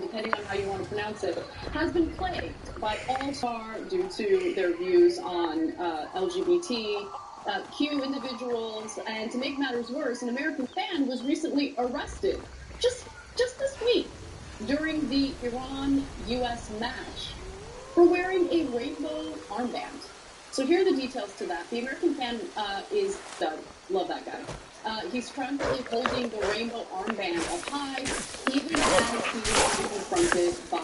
depending on how you want to pronounce it, has been plagued by all-star due to their views on LGBT, Q individuals, and to make matters worse, an American fan was recently arrested just this week during the Iran-U.S. match for wearing a rainbow armband. So here are the details to that. The American fan is Doug. Love that guy. He's triumphantly holding the rainbow armband up high, even as he is confronted by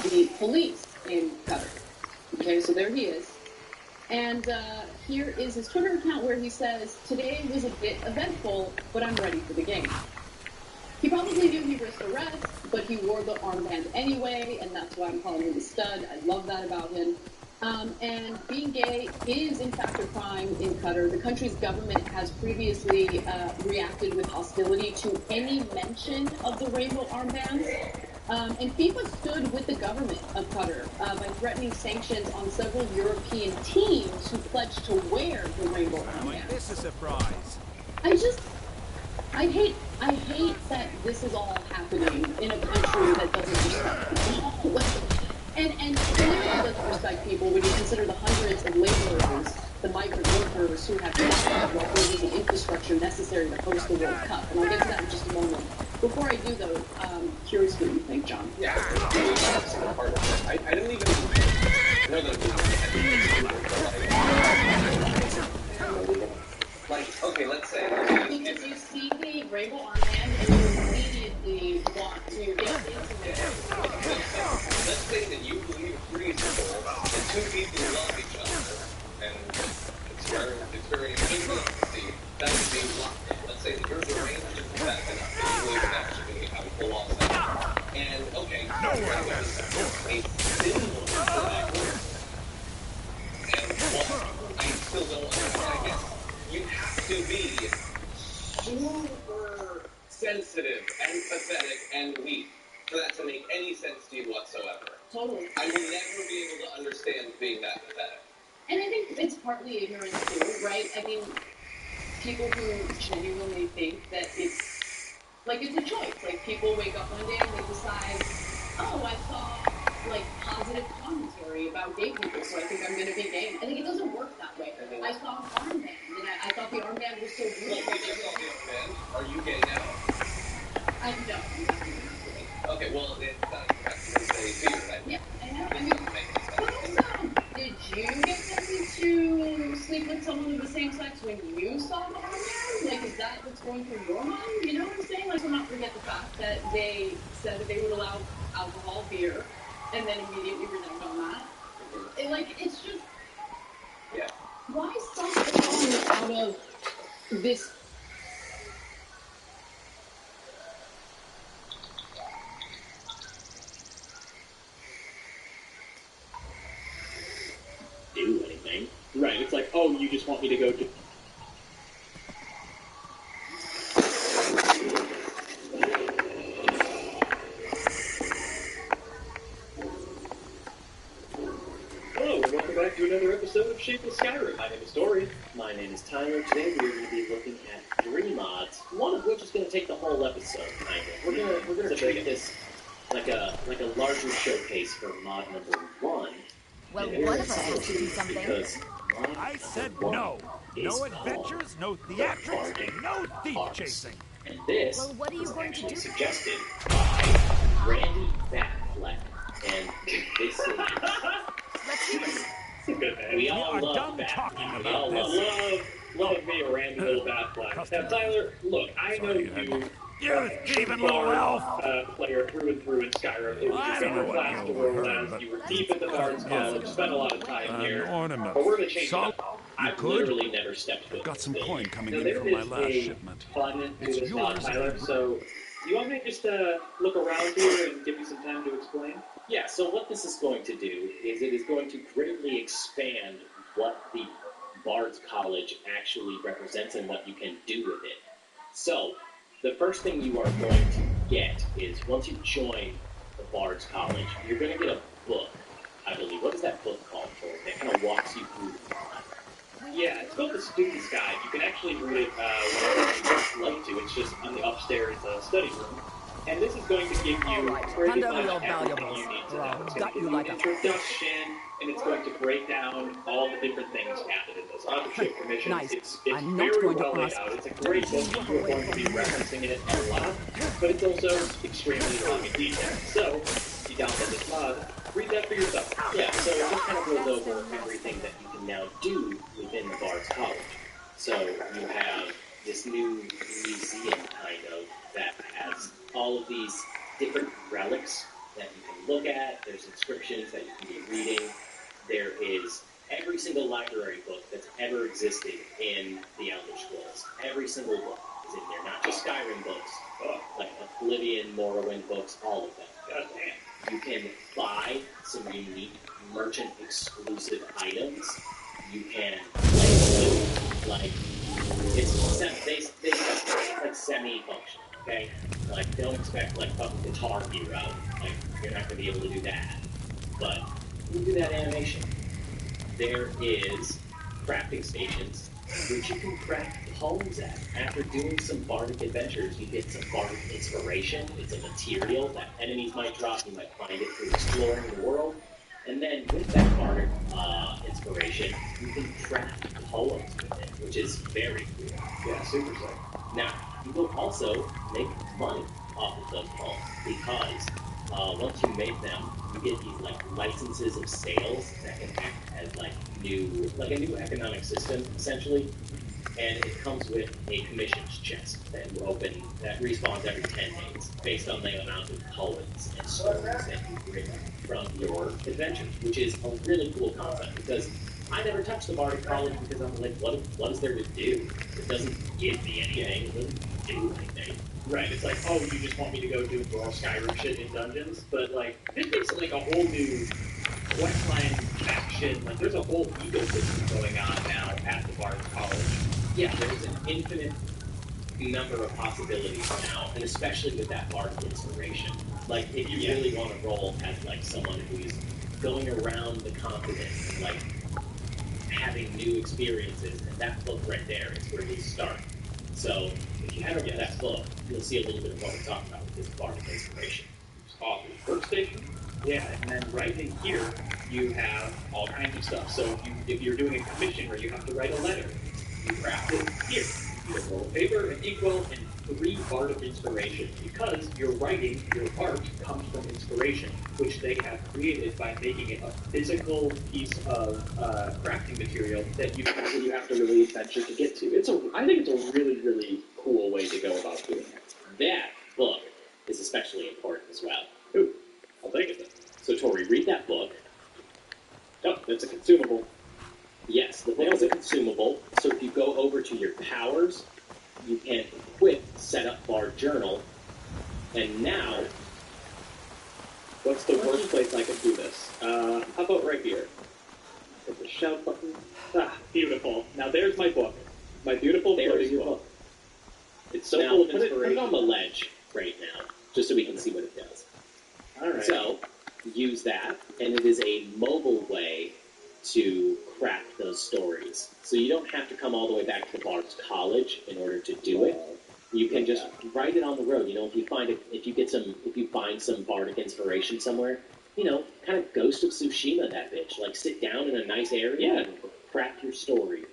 the police in Qatar. Okay, so there he is. And here is his Twitter account where he says, "Today was a bit eventful, but I'm ready for the game." He probably knew he risked arrest, but he wore the armband anyway, and that's why I'm calling him a stud. I love that about him. And being gay is, in fact, a crime in Qatar. The country's government has previously reacted with hostility to any mention of the rainbow armbands. And FIFA stood with the government of Qatar by threatening sanctions on several European teams who pledged to wear the rainbow armband. This is a surprise. I hate that this is all happening in a country that doesn't respect people. And clearly doesn't respect people when you consider the hundreds of laborers, the migrant workers who have died while building the infrastructure necessary to host the World Cup. And I'll get to that in just a moment. Before I do, though, curious what you think, John. Yeah, I didn't even know that like, okay, let's say. Because you see the rainbow armband and you immediately want to get into it. Let's say that you believe three people and two people love each other, and it's very interesting to see that is being blocked. Let's say that you're arranged to that enough that you believe that actually have a full on sex. And okay, a symbol for that word. And what I still don't understand, I guess you have to be super sensitive and pathetic and weak for that to make any sense to you whatsoever. Totally. I will never be able to understand being that pathetic. And I think it's partly ignorance too, right? I mean, people who genuinely think that it's a choice. Like, people wake up one day and they decide, oh, I saw positive commentary about gay people, so I think I'm going to be gay. I think it doesn't work that way. I saw an armband, and I thought the armband was so weird. You just saw the armband. Are you gay now? No. Okay, well, it's not exactly beard. Yeah, I know. I mean, but also, did you get tempted to sleep with someone of the same sex when you saw the armband? Like, is that what's going through your mind? You know what I'm saying? Like, we'll not forget the fact that they said that they would allow alcohol, beer, and then immediately reneged on that. It's just... Yeah. Why stop the song out of this... do anything. Right, it's like, oh, you just want me to go to... Hello, and welcome back to another episode of Shapeless Skyrim. My name is Dorian. My name is Tyler. Today we're going to be looking at 3 mods, one of which is going to take the whole episode, kind of. We're going to treat this like a larger showcase for mod number 1. Well, one of us has to do something. I said no. No adventures, no theatrics, no thief chasing. And this what are you going to do? Suggested by Randy Batfleck. And this is... Let's hear it. It's a good name. We all love Batfleck. We all love me a Randy little Batfleck. Now, Tyler, look, I know you... You thieving little elf! Player through and through in Skyrim. It was your favorite class to roll as. You were deep in the Bard's College, spent a lot of time here. But we're going to change it up. I've literally never stepped foot. Got some coin coming in from my last shipment. It's yours, Tyler. So, do you want me to just look around here and give you some time to explain? Yeah, so what this is going to do is it is going to greatly expand what the Bard's College actually represents and what you can do with it. So, the first thing you are going to get is, once you join the Bard's College, you're going to get a book, I believe. What is that book called, Tori? That kind of walks you through the mod. Yeah, it's called the Student's Guide. You can actually read it whenever you like to. It's just in the upstairs study room. And this is going to give you Alright, pretty hand over much your everything valuables, you need to or know. I'll It's gut going to you give you like an a fish. introduction, and it's going to break down all the different things captured in those authorship commissions. Nice. It's I'm not very going to well laid ask. out. It's a great book. Walk You're away going to be from me. referencing it a lot, but it's also extremely long and detailed. So, if you download this mod, read that for yourself. Yeah, so it just kind of goes over everything that you can now do within the Bard's College. So you have this new museum, kind of, that has all of these different relics that you can look at. There's inscriptions that you can be reading. There is every single library book that's ever existed in the Elder Scrolls. Every single book is in there, not just Skyrim books, like Oblivion, Morrowind books, all of them. God damn. You can buy some unique merchant-exclusive items. You can like it's like semi-functional, okay? Like, don't expect, like, fucking Guitar Hero. Like, you're not going to be able to do that. But you can do that animation. There is crafting stations, which you can craft homes at. After doing some bardic adventures, you get some bardic inspiration. It's a material that enemies might drop. You might find it through exploring the world. And then with that bardic inspiration, you can craft poems with it, which is very cool. Yeah, super sick. Now, you will also make money off of those poems because once you make them, you get these like licenses of sales that can act as like a new economic system essentially. And it comes with a commissions chest that you open that respawns every 10 days based on the amount of poems and stories that you've written from your adventures, which is a really cool concept because I never touched the Bardic College because I'm like, what is there to do? It doesn't give me anything. It doesn't do anything. Right, it's like, oh, you just want me to go do more Skyrim shit in dungeons? But, like, this makes it like a whole new questline faction. Like, there's a whole ecosystem going on now at the Bard's College. Yeah, there's an infinite number of possibilities now, and especially with that Bardic inspiration. Like, if you really want to roll as, like, someone who's going around the continent, like, having new experiences, and that book right there is where you start. So, if you head over to that book, you'll see a little bit of what we're talking about with this Bardic inspiration. Author's workstation. Yeah, and then right in here, you have all kinds of stuff. So if you're doing a commission where you have to write a letter, you craft it here. You get a roll of paper, an inkwell, and 3 Bardic inspiration. Because you're writing, your art comes from inspiration, which they have created by making it a physical piece of crafting material that you have to really adventure to get to. I think it's a really, really cool way to go about doing it. That book is especially important as well. Ooh, I'll take it then. So Tori, read that book. Oh, it's a consumable. Yes, the book is a consumable. So if you go over to your powers, you can equip Setup Bard Journal. And now, what's the worst place I could do this? How about right here? Hit the shout button. Ah, beautiful. Now there's my book. My beautiful floating book. It's so full of inspiration. Put it on the ledge right now, just so we can see what it does. All right. So, use that, and it is a mobile way to craft those stories. So you don't have to come all the way back to the Bard's College in order to do it. You can just write it on the road. You know, if you find some Bardic inspiration somewhere, you know, kind of Ghost of Tsushima that bitch. Like, sit down in a nice area and craft your story.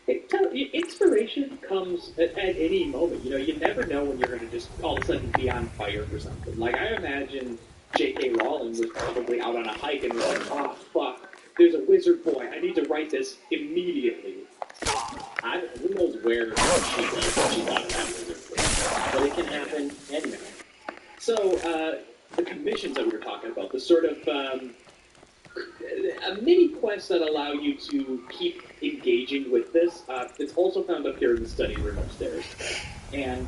Inspiration comes at any moment. You know, you never know when you're going to just all of a sudden be on fire for something. Like, I imagine J.K. Rowling was probably out on a hike and was like, oh, fuck, there's a wizard boy. I need to write this immediately. Who knows where she was when she thought of that wizard boy. But it can happen anywhere. So, the commissions that we were talking about, the sort of a mini quest that allow you to keep engaging with this. It's also found up here in the study room upstairs. And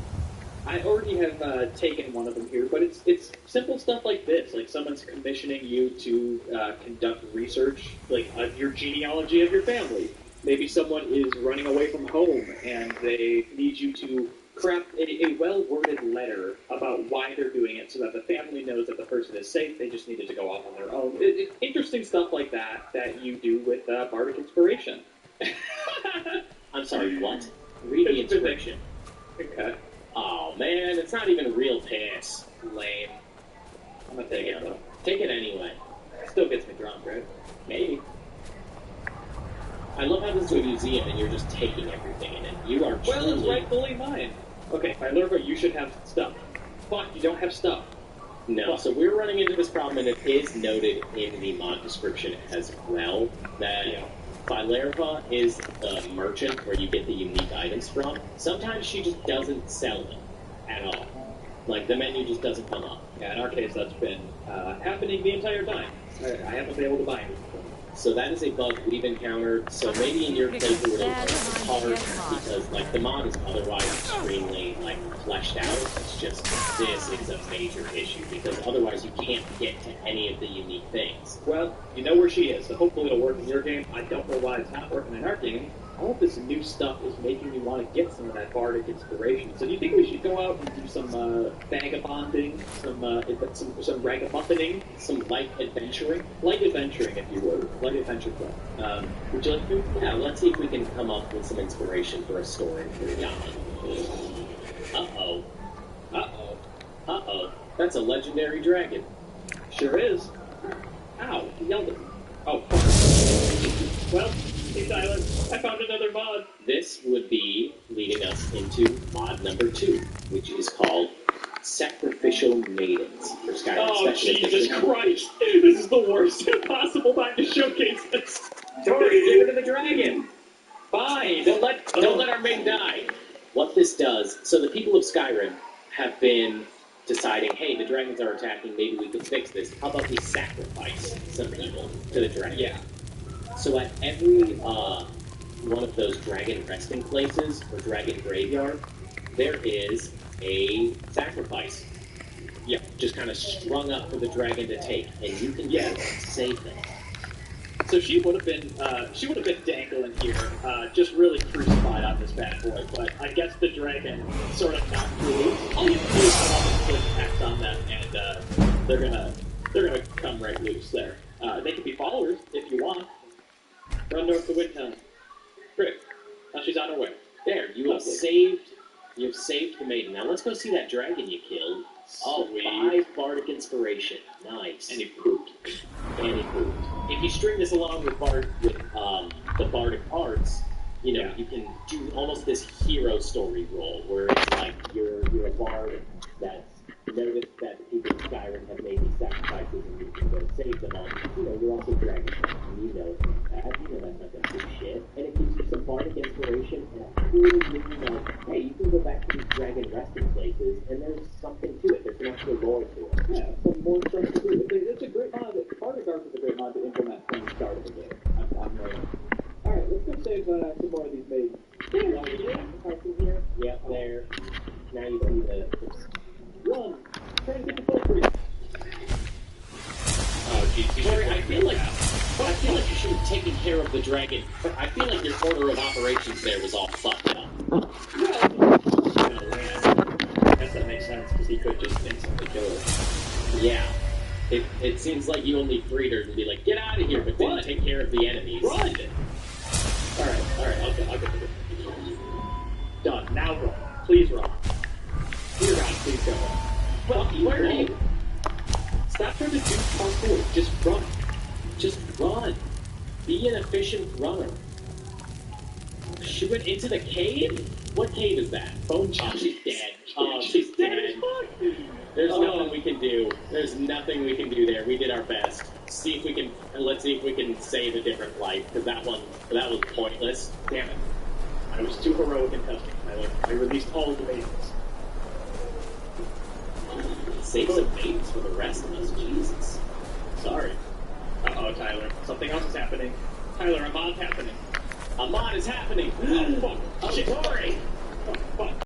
I already have taken one of them here, but it's simple stuff like this. Like someone's commissioning you to conduct research, like your genealogy of your family. Maybe someone is running away from home and they need you to craft a well-worded letter about why they're doing it so that the family knows that the person is safe. They just needed to go off on their own. Interesting stuff like that you do with Bardic Inspiration. I'm sorry, what? Read the inscription. Okay. Oh, man, it's not even real piss. Lame. I'm gonna take it, though. Take it anyway. Still gets me drunk, right? Maybe. I love how this is a museum and you're just taking everything in it. You are truly... Well, it's rightfully mine. Okay, Minerva, you should have stuff. Fuck, you don't have stuff. No, so we're running into this problem, and it is noted in the mod description as well, that Minerva is the merchant where you get the unique items from. Sometimes she just doesn't sell them at all. Like, the menu just doesn't come up. Yeah, in our case, that's been happening the entire time. I haven't been able to buy anything. So that is a bug we've encountered. So maybe in your playthrough it's hard because, like, the mod is otherwise extremely, like, fleshed out. It's just, this is a major issue because otherwise you can't get to any of the unique things. Well, you know where she is, so hopefully it'll work in your game. I don't know why it's not working in our game. All of this new stuff is making me want to get some of that bardic inspiration. So do you think we should go out and do some vagabonding, some ragabumpening, some light adventuring? Light adventuring, if you would. Light adventure club. Would you like to? Yeah, let's see if we can come up with some inspiration for a story for John. Uh-oh. Uh-oh. Uh-oh. That's a legendary dragon. Sure is. Ow, he yelled at me. Oh, fuck. Well... Hey Tyler, I found another mod. This would be leading us into mod number 2, which is called Sacrificial Maidens for Skyrim. Oh, Jesus Christ! This is the worst possible time to showcase this. Tori, give it to the dragon. Fine. Don't let our maid die. What this does, so the people of Skyrim have been deciding, hey, the dragons are attacking, maybe we can fix this. How about we sacrifice some people to the dragon? Yeah. So at every one of those dragon resting places, or dragon graveyard, there is a sacrifice. Yeah, just kind of strung up for the dragon to take, and you can save them. So she would have been dangling here, just really crucified on this bad boy, but I guess the dragon sort of knocked her loose. All you have to do is come up and put an axe on them, and they're gonna come right loose there. They can be followers if you want. Run north to Windtown. Great. Now she's on her way. There, you have saved the maiden. Now let's go see that dragon you killed. Oh, 5 bardic inspiration. Nice. And he pooped. If you string this along with the bardic arts, you know, you can do almost this hero story role where it's like you're a bard that's noticed that the people of Skyrim have made these sacrifices and you can go save them all. You know, you're also dragon and you know that. You know that's not gonna do shit. And it gives you some bardic inspiration and a cool meaning of, hey, you can go back to these dragon resting places and there's something to it. There's an actual lore to it. Yeah, some more stuff to do. It's a great mod. Bardic arts is a great mod to implement from the start of the game. I'm Alright, let's go save some more of these maidens. Here? Yep, there. Now you see the... Run! Try to get the full free. Oh, geez. Sorry, I feel like you should have taken care of the dragon. I feel like your order of operations there was all fucked up. Well, I guess that makes sense, because he could just instantly kill her. Yeah. It seems like you only freed her to be like, get out of here, but didn't take care of the enemies. Run! Alright, I'll get it. Done. Now run. Please run. Dear God, please go. Where are you? Stop trying to do parkour. Just run. Just run. Be an efficient runner. She went into the cave? What cave is that? Bone Chop. Oh, she's dead. Oh, she's dead. There's nothing we can do. There's nothing we can do there. We did our best. Let's see if we can save a different life, because that was pointless. Damn it. I was too heroic and testing. I released all of the maidens. Save some maidens for the rest of us, Jesus. Sorry. Uh-oh, Tyler. Something else is happening. Tyler, a mod's happening. A mod is happening! Oh, fuck. Oh, sorry! Oh, fuck.